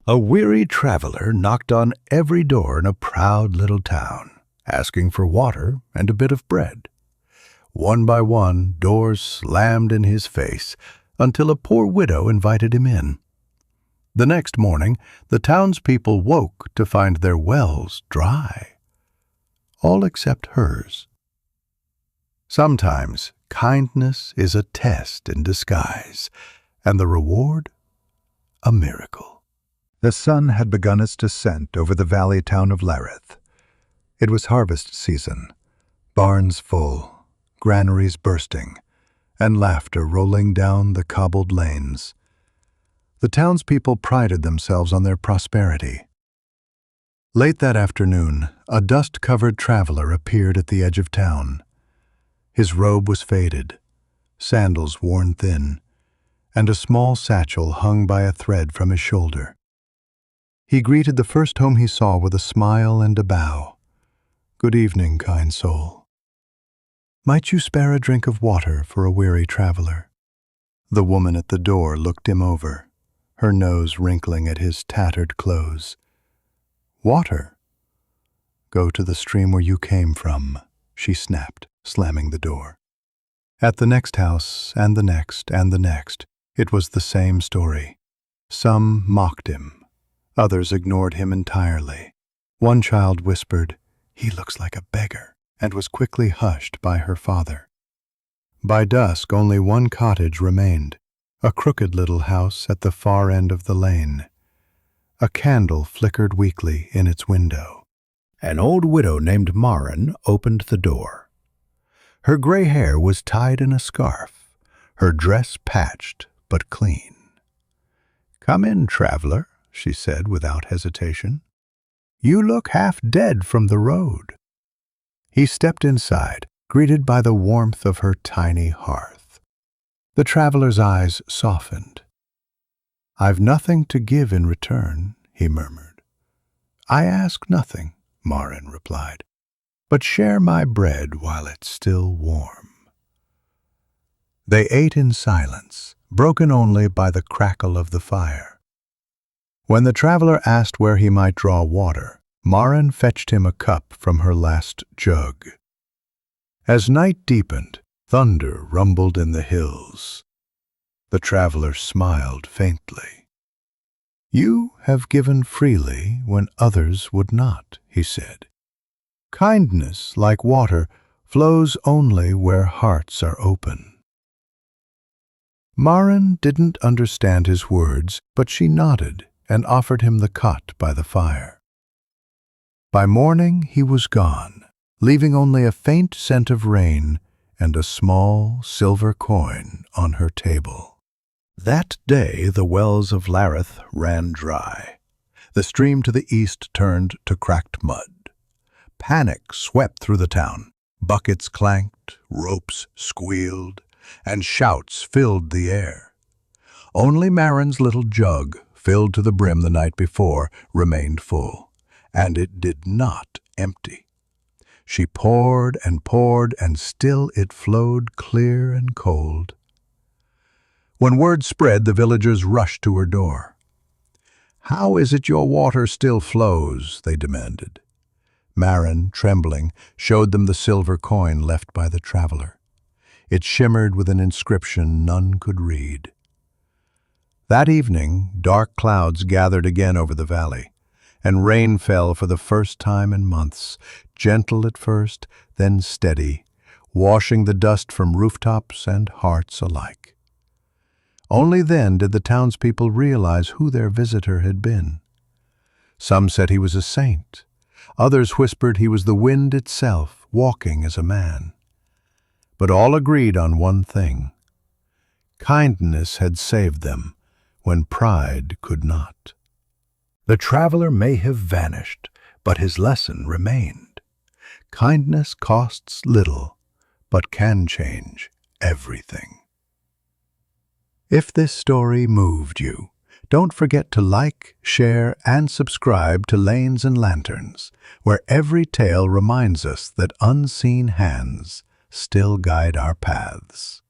A weary traveler knocked on every door in a proud little town, asking for water and a bit of bread. One by one, doors slammed in his face until a poor widow invited him in. The next morning, the townspeople woke to find their wells dry, all except hers. Sometimes kindness is a test in disguise, and the reward, a miracle. The sun had begun its descent over the valley town of Lareth. It was harvest season, barns full, granaries bursting, and laughter rolling down the cobbled lanes. The townspeople prided themselves on their prosperity. Late that afternoon, a dust-covered traveler appeared at the edge of town. His robe was faded, sandals worn thin, and a small satchel hung by a thread from his shoulder. He greeted the first home he saw with a smile and a bow. "Good evening, kind soul. Might you spare a drink of water for a weary traveler?" The woman at the door looked him over, her nose wrinkling at his tattered clothes. "Water? Go to the stream where you came from," she snapped, slamming the door. At the next house, and the next, and the next, it was the same story. Some mocked him. Others ignored him entirely. One child whispered, "He looks like a beggar," and was quickly hushed by her father. By dusk, only one cottage remained, a crooked little house at the far end of the lane. A candle flickered weakly in its window. An old widow named Marin opened the door. Her gray hair was tied in a scarf, her dress patched but clean. "Come in, traveler," she said without hesitation. "You look half dead from the road." He stepped inside, greeted by the warmth of her tiny hearth. The traveler's eyes softened. "I've nothing to give in return," he murmured. "I ask nothing," Marin replied, "but share my bread while it's still warm." They ate in silence, broken only by the crackle of the fire. When the traveler asked where he might draw water, Marin fetched him a cup from her last jug. As night deepened, thunder rumbled in the hills. The traveler smiled faintly. "You have given freely when others would not," he said. "Kindness, like water, flows only where hearts are open." Marin didn't understand his words, but she nodded and offered him the cot by the fire. By morning he was gone, leaving only a faint scent of rain and a small silver coin on her table. That day the wells of Lareth ran dry. The stream to the east turned to cracked mud. Panic swept through the town. Buckets clanked, ropes squealed, and shouts filled the air. Only Marin's little jug, filled to the brim the night before, remained full, and it did not empty. She poured, and still it flowed clear and cold. When word spread, the villagers rushed to her door. "How is it your water still flows?" they demanded. Marin, trembling, showed them the silver coin left by the traveler. It shimmered with an inscription none could read. That evening, dark clouds gathered again over the valley, and rain fell for the first time in months, gentle at first, then steady, washing the dust from rooftops and hearts alike. Only then did the townspeople realize who their visitor had been. Some said he was a saint. Others whispered he was the wind itself, walking as a man. But all agreed on one thing. Kindness had saved them when pride could not. The traveler may have vanished, but his lesson remained. Kindness costs little, but can change everything. If this story moved you, don't forget to like, share, and subscribe to Lanes and Lanterns, where every tale reminds us that unseen hands still guide our paths.